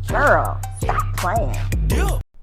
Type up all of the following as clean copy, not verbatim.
Girl, stop playing.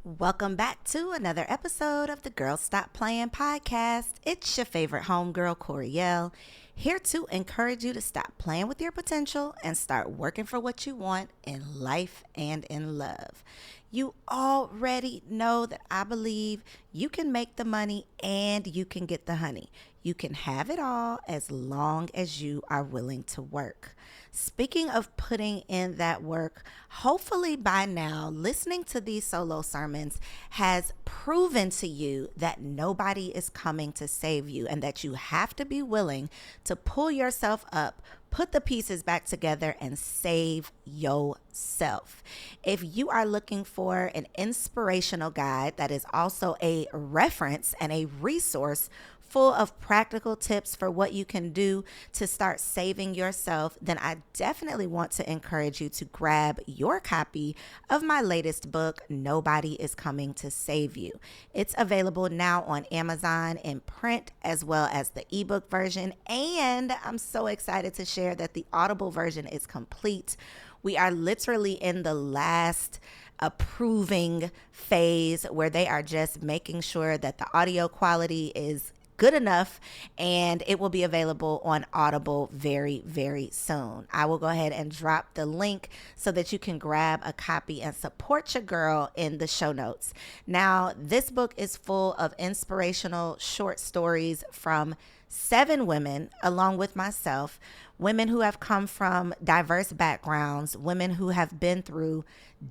Welcome back to another episode of the Girl Stop Playing podcast. It's your favorite homegirl, Koereyelle, here to encourage you to stop playing with your potential and start working for what you want in life and in love. You already know that I believe you can make the money and you can get the honey. You can have it all as long as you are willing to work. Speaking of putting in that work, hopefully by now, listening to these solo sermons has proven to you that nobody is coming to save you and that you have to be willing to pull yourself up, put the pieces back together, and save yourself. If you are looking for an inspirational guide that is also a reference and a resource full of practical tips for what you can do to start saving yourself, then I definitely want to encourage you to grab your copy of my latest book, Nobody is Coming to Save You. It's available now on Amazon in print as well as the ebook version, and I'm so excited to share that the Audible version is complete. We are literally in the last approving phase where they are just making sure that the audio quality is good enough, and it will be available on Audible very, very soon. I will go ahead and drop the link so that you can grab a copy and support your girl in the show notes. Now, this book is full of inspirational short stories from 7 women, along with myself, women who have come from diverse backgrounds, women who have been through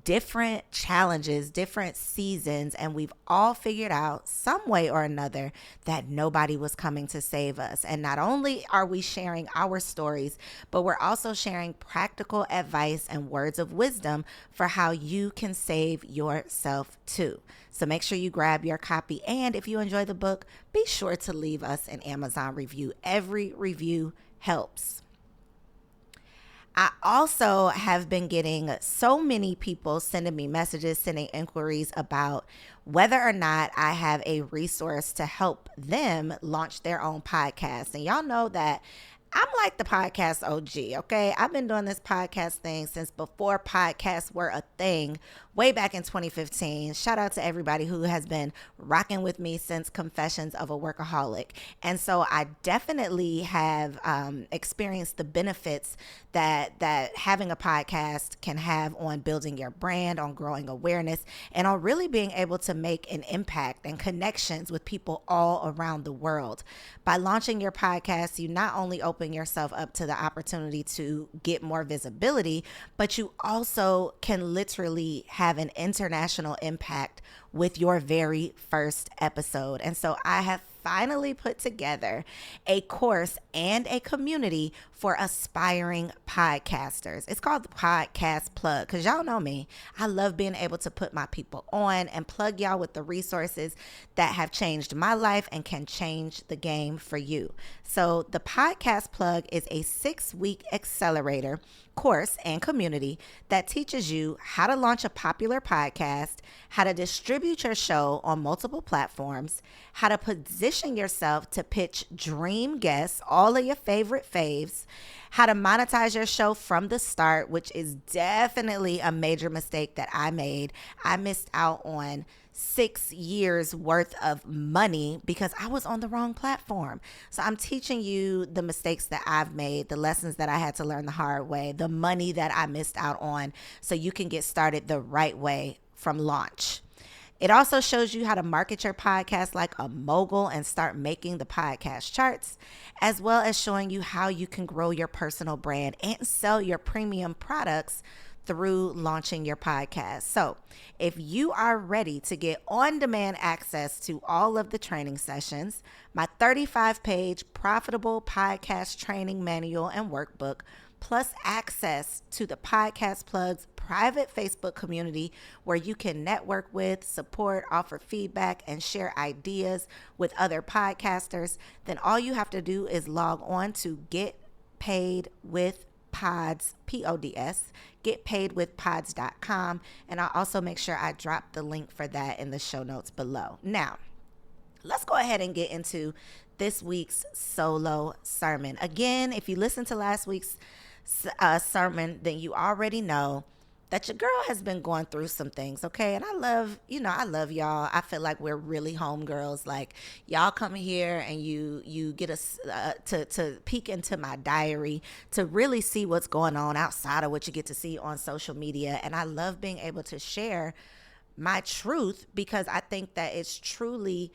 different challenges, different seasons, and we've all figured out some way or another that nobody was coming to save us. And not only are we sharing our stories, but we're also sharing practical advice and words of wisdom for how you can save yourself too. So make sure you grab your copy. And if you enjoy the book, be sure to leave us an Amazon review. Every review helps. I also have been getting so many people sending me messages, sending inquiries about whether or not I have a resource to help them launch their own podcast. And y'all know that I'm like the podcast OG, okay? I've been doing this podcast thing since before podcasts were a thing, way back in 2015. Shout out to everybody who has been rocking with me since Confessions of a Workaholic. And so I definitely have experienced the benefits that having a podcast can have on building your brand, on growing awareness, and on really being able to make an impact and connections with people all around the world. By launching your podcast, you not only open yourself up to the opportunity to get more visibility, but you also can literally have an international impact with your very first episode. And so I have finally put together a course and a community for aspiring podcasters. It's called the Podcast Plug, because y'all know me. I love being able to put my people on and plug y'all with the resources that have changed my life and can change the game for you. So the Podcast Plug is a 6-week accelerator course and community that teaches you how to launch a popular podcast, how to distribute your show on multiple platforms, how to position yourself to pitch dream guests, all of your favorite faves, how to monetize your show from the start, which is definitely a major mistake that I made. I missed out on 6 years worth of money because I was on the wrong platform. So I'm teaching you the mistakes that I've made, the lessons that I had to learn the hard way, the money that I missed out on, so you can get started the right way from launch. It also shows you how to market your podcast like a mogul and start making the podcast charts, as well as showing you how you can grow your personal brand and sell your premium products through launching your podcast. So if you are ready to get on-demand access to all of the training sessions, my 35-page profitable podcast training manual and workbook, plus access to the Podcast Plug's private Facebook community where you can network with, support, offer feedback, and share ideas with other podcasters, then all you have to do is log on to Get Paid with Pods, Pods, getpaidwithpods.com, and I'll also make sure I drop the link for that in the show notes below. Now, let's go ahead and get into this week's solo sermon. Again, if you listened to last week's sermon, then you already know that your girl has been going through some things, okay? And I love y'all. I feel like we're really homegirls. Like, y'all come here and you get us to peek into my diary, to really see what's going on outside of what you get to see on social media. And I love being able to share my truth, because I think that it's truly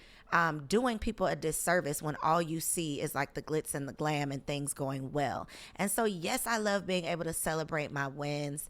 doing people a disservice when all you see is like the glitz and the glam and things going well. And so, yes, I love being able to celebrate my wins,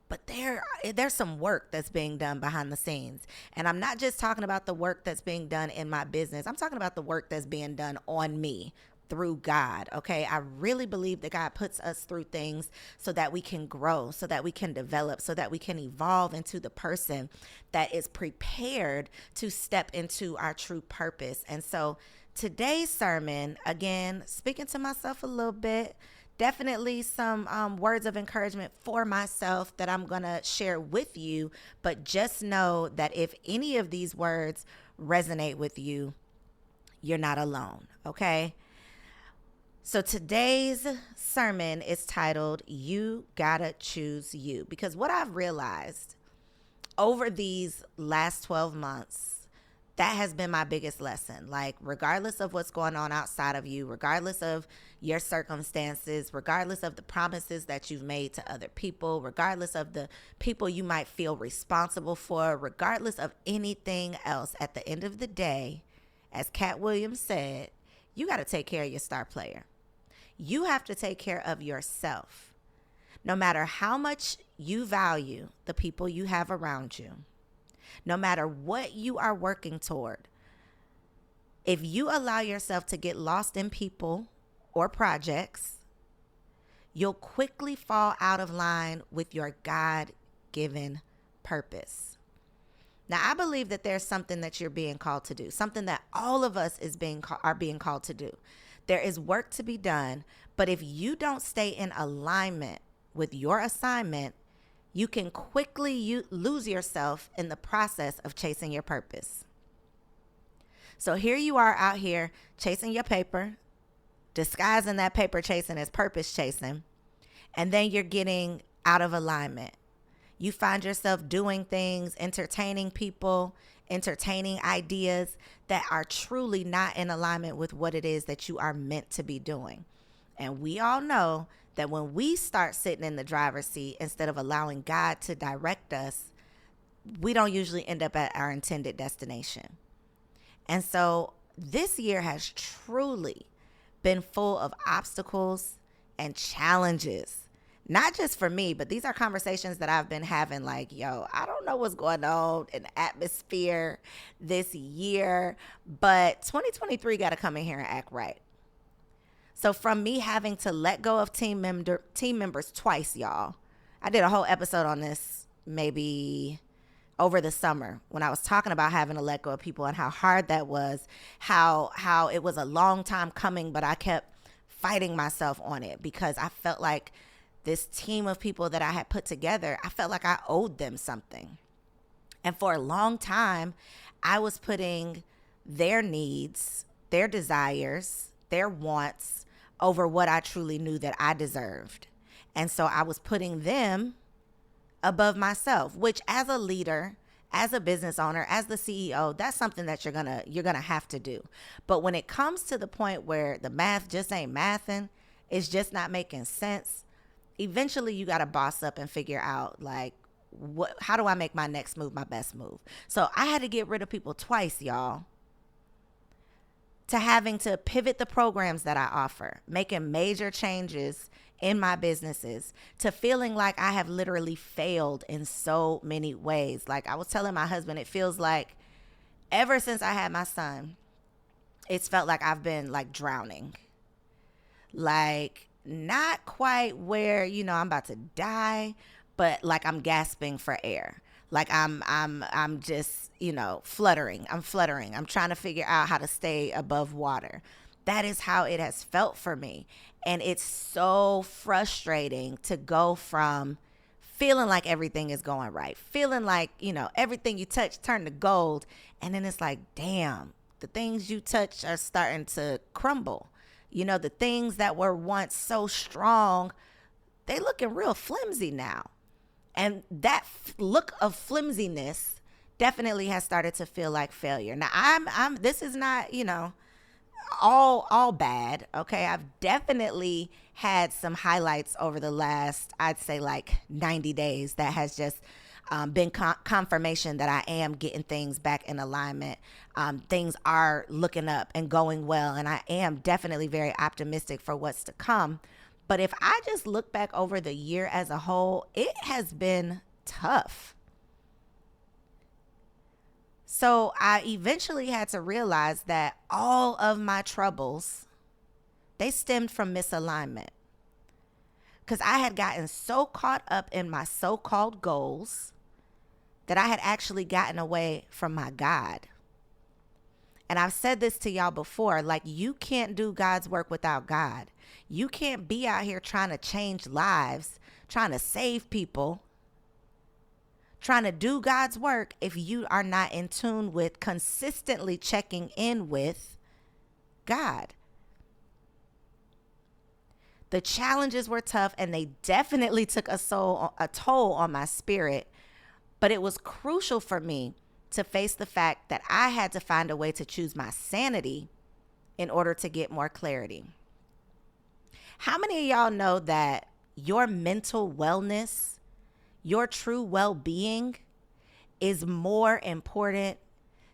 but there's some work that's being done behind the scenes. And I'm not just talking about the work that's being done in my business. I'm talking about the work that's being done on me through God. Okay. I really believe that God puts us through things so that we can grow, so that we can develop, so that we can evolve into the person that is prepared to step into our true purpose. And so today's sermon, again, speaking to myself a little bit, definitely some words of encouragement for myself that I'm going to share with you. But just know that if any of these words resonate with you, you're not alone. Okay. So today's sermon is titled, You Gotta Choose You. Because what I've realized over these last 12 months, that has been my biggest lesson. Like, regardless of what's going on outside of you, regardless of your circumstances, regardless of the promises that you've made to other people, regardless of the people you might feel responsible for, regardless of anything else, at the end of the day, as Cat Williams said, you got to take care of your star player. You have to take care of yourself. No matter how much you value the people you have around you, no matter what you are working toward, if you allow yourself to get lost in people or projects, you'll quickly fall out of line with your God-given purpose. Now, I believe that there's something that you're being called to do, something that all of us are being called to do. There is work to be done, but if you don't stay in alignment with your assignment, you can quickly lose yourself in the process of chasing your purpose. So here you are out here chasing your paper, disguising that paper chasing as purpose chasing, and then you're getting out of alignment. You find yourself doing things, entertaining people, entertaining ideas that are truly not in alignment with what it is that you are meant to be doing. And we all know that when we start sitting in the driver's seat instead of allowing God to direct us, we don't usually end up at our intended destination. And so this year has truly been full of obstacles and challenges. Not just for me, but these are conversations that I've been having, like, yo, I don't know what's going on in the atmosphere this year, but 2023 got to come in here and act right. So from me having to let go of team members twice, y'all, I did a whole episode on this maybe over the summer when I was talking about having to let go of people and how hard that was, how it was a long time coming, but I kept fighting myself on it because I felt like this team of people that I had put together, I felt like I owed them something. And for a long time, I was putting their needs, their desires, their wants over what I truly knew that I deserved. And so I was putting them above myself, which as a leader, as a business owner, as the CEO, that's something that you're gonna have to do. But when it comes to the point where the math just ain't mathing, it's just not making sense, eventually you got to boss up and figure out, like, how do I make my next move my best move? So I had to get rid of people twice, y'all, to having to pivot the programs that I offer, making major changes in my businesses, to feeling like I have literally failed in so many ways. Like I was telling my husband, it feels like ever since I had my son, it's felt like I've been like drowning. Like, not quite where, I'm about to die, but like I'm gasping for air. Like I'm just, fluttering. I'm fluttering. I'm trying to figure out how to stay above water. That is how it has felt for me. And it's so frustrating to go from feeling like everything is going right, feeling like, everything you touch turn to gold. And then it's like, damn, the things you touch are starting to crumble. The things that were once so strong, they looking real flimsy now. And that look of flimsiness definitely has started to feel like failure. Now this is not, all bad. Okay. I've definitely had some highlights over the last, I'd say like 90 days that has just been confirmation that I am getting things back in alignment. Things are looking up and going well. And I am definitely very optimistic for what's to come. But if I just look back over the year as a whole, it has been tough. So I eventually had to realize that all of my troubles, they stemmed from misalignment. Because I had gotten so caught up in my so-called goals that I had actually gotten away from my God. And I've said this to y'all before, like, you can't do God's work without God. You can't be out here trying to change lives, trying to save people, trying to do God's work if you are not in tune with consistently checking in with God. The challenges were tough and they definitely took a toll on my spirit, but it was crucial for me to face the fact that I had to find a way to choose my sanity in order to get more clarity. How many of y'all know that your mental wellness, your true well-being is more important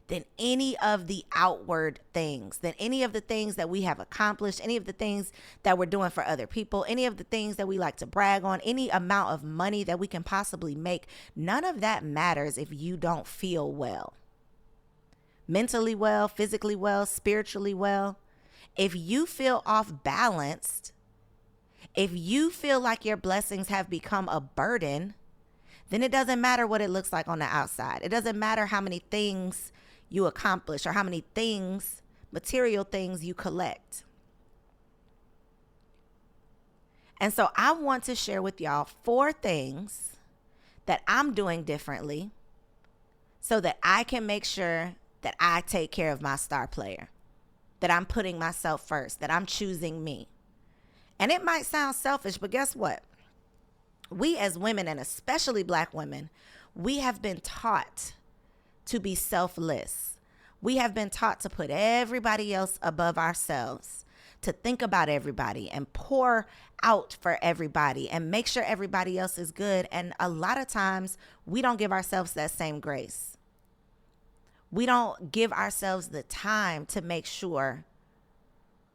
than any of the outward things, than any of the things that we have accomplished, any of the things that we're doing for other people, any of the things that we like to brag on, any amount of money that we can possibly make? None of that matters if you don't feel well. Mentally well, physically well, spiritually well. If you feel off balanced, if you feel like your blessings have become a burden, then it doesn't matter what it looks like on the outside. It doesn't matter how many things you accomplish or how many things, material things you collect. And so I want to share with y'all 4 things that I'm doing differently so that I can make sure that I take care of my star player, that I'm putting myself first, that I'm choosing me. And it might sound selfish, but guess what? We as women, and especially Black women, we have been taught to be selfless. We have been taught to put everybody else above ourselves, to think about everybody and pour out for everybody and make sure everybody else is good. And a lot of times we don't give ourselves that same grace. We don't give ourselves the time to make sure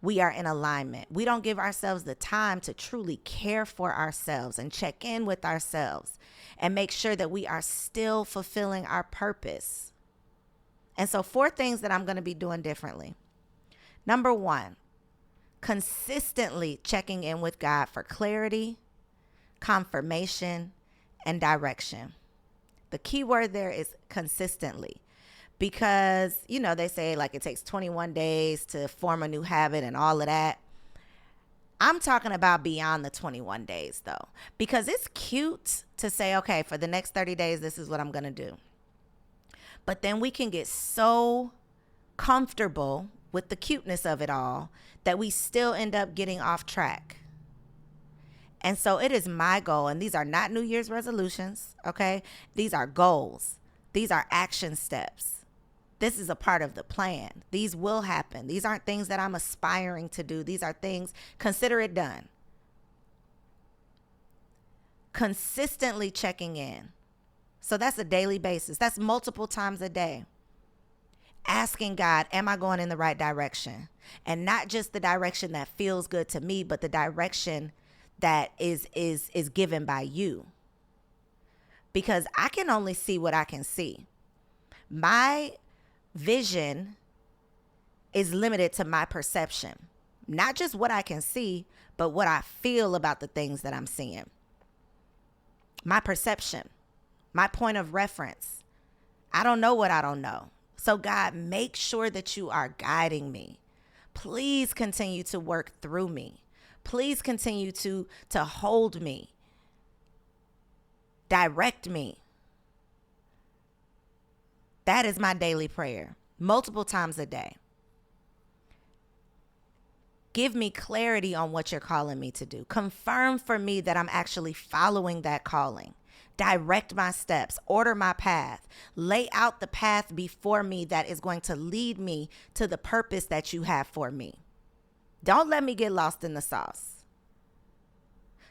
we are in alignment. We don't give ourselves the time to truly care for ourselves and check in with ourselves and make sure that we are still fulfilling our purpose. And so 4 things that I'm going to be doing differently. Number 1, consistently checking in with God for clarity, confirmation, and direction. The key word there is consistently. Because, they say like it takes 21 days to form a new habit and all of that. I'm talking about beyond the 21 days, though, because it's cute to say, okay, for the next 30 days, this is what I'm going to do. But then we can get so comfortable with the cuteness of it all that we still end up getting off track. And so it is my goal, and these are not New Year's resolutions, okay? These are goals. These are action steps. This is a part of the plan. These will happen. These aren't things that I'm aspiring to do. These are things, consider it done. Consistently checking in. So that's a daily basis. That's multiple times a day. Asking God, am I going in the right direction? And not just the direction that feels good to me, but the direction that is given by you. Because I can only see what I can see. My vision is limited to my perception, not just what I can see, but what I feel about the things that I'm seeing. My perception, my point of reference. I don't know what I don't know. So God, make sure that you are guiding me. Please continue to work through me. Please continue to hold me. Direct me. That is my daily prayer, multiple times a day. Give me clarity on what you're calling me to do. Confirm for me that I'm actually following that calling. Direct my steps, order my path, lay out the path before me that is going to lead me to the purpose that you have for me. Don't let me get lost in the sauce.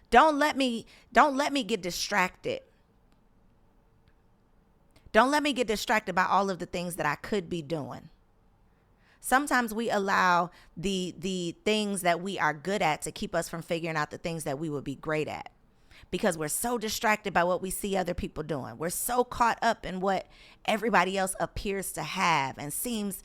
Don't let me get distracted. Don't let me get distracted by all of the things that I could be doing. Sometimes we allow the things that we are good at to keep us from figuring out the things that we would be great at, because we're so distracted by what we see other people doing. We're so caught up in what everybody else appears to have and seems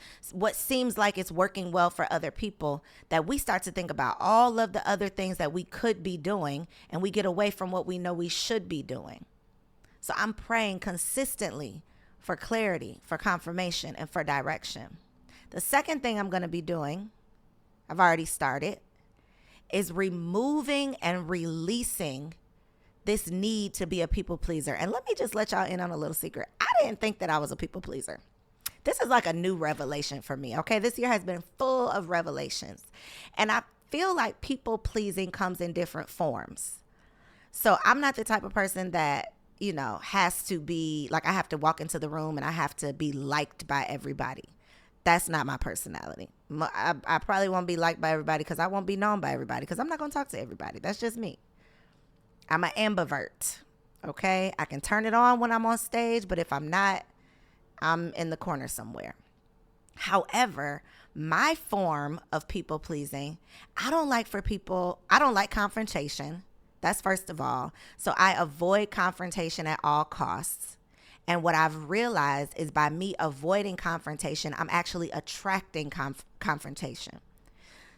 like it's working well for other people, that we start to think about all of the other things that we could be doing, and we get away from what we know we should be doing. So I'm praying consistently for clarity, for confirmation, and for direction. The second thing I'm going to be doing, I've already started, is removing and releasing this need to be a people pleaser. And let me just let y'all in on a little secret. I didn't think that I was a people pleaser. This is like a new revelation for me, okay? This year has been full of revelations. And I feel like people pleasing comes in different forms. So I'm not the type of person that, has to be like, I have to walk into the room and I have to be liked by everybody. That's not my personality. I probably won't be liked by everybody because I won't be known by everybody, because I'm not going to talk to everybody. That's just me. I'm an ambivert, okay? I can turn it on when I'm on stage, but if I'm not, I'm in the corner somewhere. However, my form of people pleasing, I don't like confrontation. That's first of all. So I avoid confrontation at all costs. And what I've realized is by me avoiding confrontation, I'm actually attracting confrontation.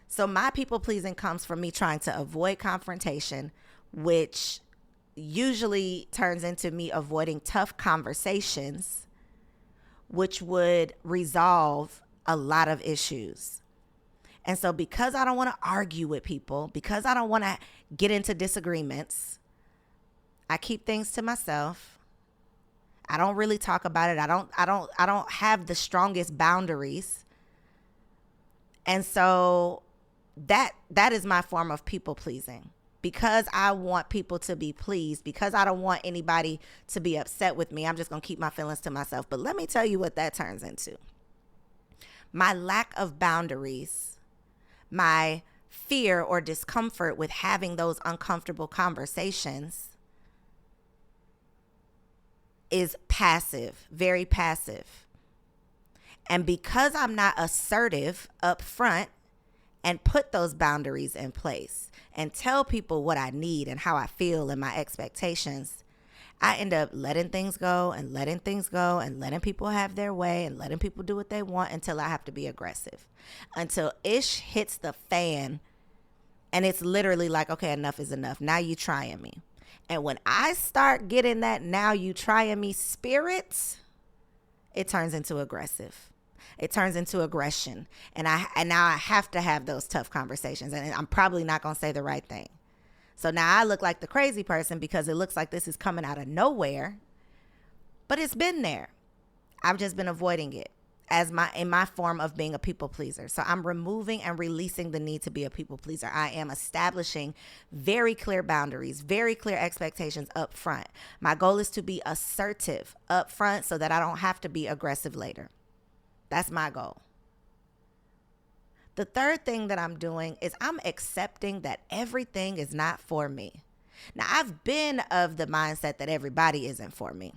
So my people pleasing comes from me trying to avoid confrontation, which usually turns into me avoiding tough conversations, which would resolve a lot of issues. And so because I don't want to argue with people, because I don't want to get into disagreements, I keep things to myself. I don't really talk about it. I don't have the strongest boundaries. And so that is my form of people pleasing, because I want people to be pleased, because I don't want anybody to be upset with me. I'm just going to keep my feelings to myself. But let me tell you what that turns into. My lack of boundaries, my fear or discomfort with having those uncomfortable conversations is passive, very passive. And because I'm not assertive up front and put those boundaries in place and tell people what I need and how I feel and my expectations, I end up letting things go and letting people have their way and letting people do what they want until I have to be aggressive, until ish hits the fan. And it's literally like, okay, enough is enough. Now you trying me. And when I start getting that now you trying me spirit, it turns into aggressive. It turns into aggression. And now I have to have those tough conversations. And I'm probably not going to say the right thing. So now I look like the crazy person because it looks like this is coming out of nowhere. But it's been there. I've just been avoiding it in my form of being a people pleaser. So I'm removing and releasing the need to be a people pleaser. I am establishing very clear boundaries, very clear expectations up front. My goal is to be assertive up front so that I don't have to be aggressive later. That's my goal. The third thing that I'm doing is I'm accepting that everything is not for me. Now, I've been of the mindset that everybody isn't for me.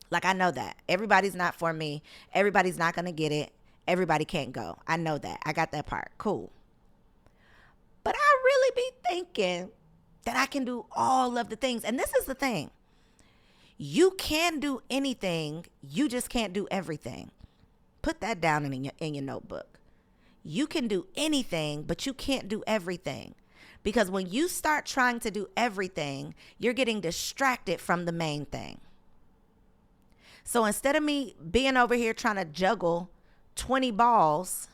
Like, I know that. Everybody's not for me. Everybody's not going to get it. Everybody can't go. I know that. I got that part. Cool. But I really be thinking that I can do all of the things. And this is the thing. You can do anything. You just can't do everything. Put that down in your notebook. You can do anything, but you can't do everything. Because when you start trying to do everything, you're getting distracted from the main thing. So instead of me being over here trying to juggle 20 balls,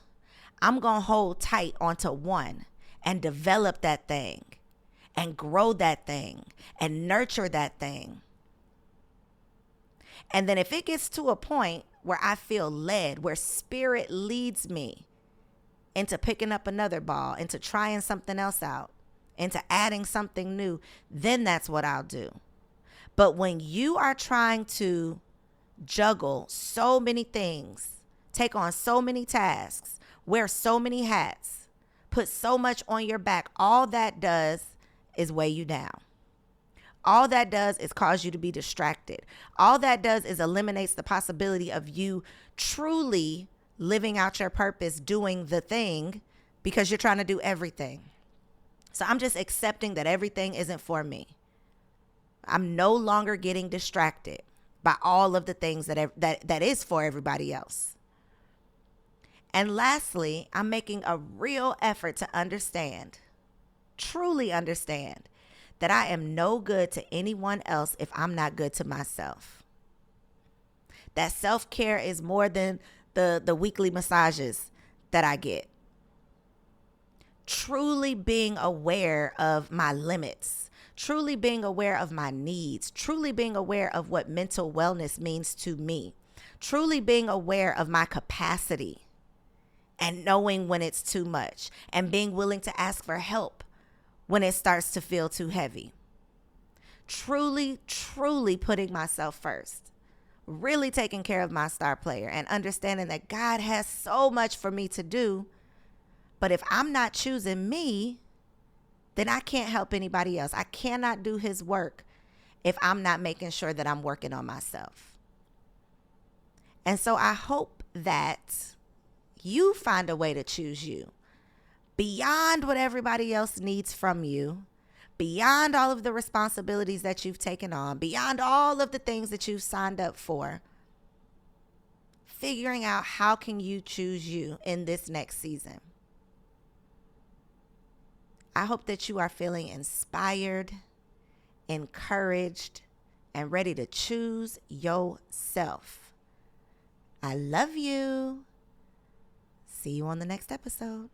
I'm going to hold tight onto one and develop that thing and grow that thing and nurture that thing. And then if it gets to a point where I feel led, where spirit leads me into picking up another ball, into trying something else out, into adding something new, then that's what I'll do. But when you are trying to juggle so many things, take on so many tasks, wear so many hats, put so much on your back, all that does is weigh you down. All that does is cause you to be distracted. All that does is eliminates the possibility of you truly living out your purpose, doing the thing, because you're trying to do everything. So I'm just accepting that everything isn't for me. I'm no longer getting distracted by all of the things that is for everybody else. And lastly, I'm making a real effort to understand, truly understand, that I am no good to anyone else if I'm not good to myself. That self-care is more than the weekly massages that I get. Truly being aware of my limits, truly being aware of my needs, truly being aware of what mental wellness means to me, truly being aware of my capacity and knowing when it's too much and being willing to ask for help when it starts to feel too heavy. Truly, truly putting myself first. Really taking care of my star player and understanding that God has so much for me to do. But if I'm not choosing me, then I can't help anybody else. I cannot do his work if I'm not making sure that I'm working on myself. And so I hope that you find a way to choose you beyond what everybody else needs from you, beyond all of the responsibilities that you've taken on, beyond all of the things that you've signed up for. Figuring out how can you choose you in this next season. I hope that you are feeling inspired, encouraged, and ready to choose yourself. I love you. See you on the next episode.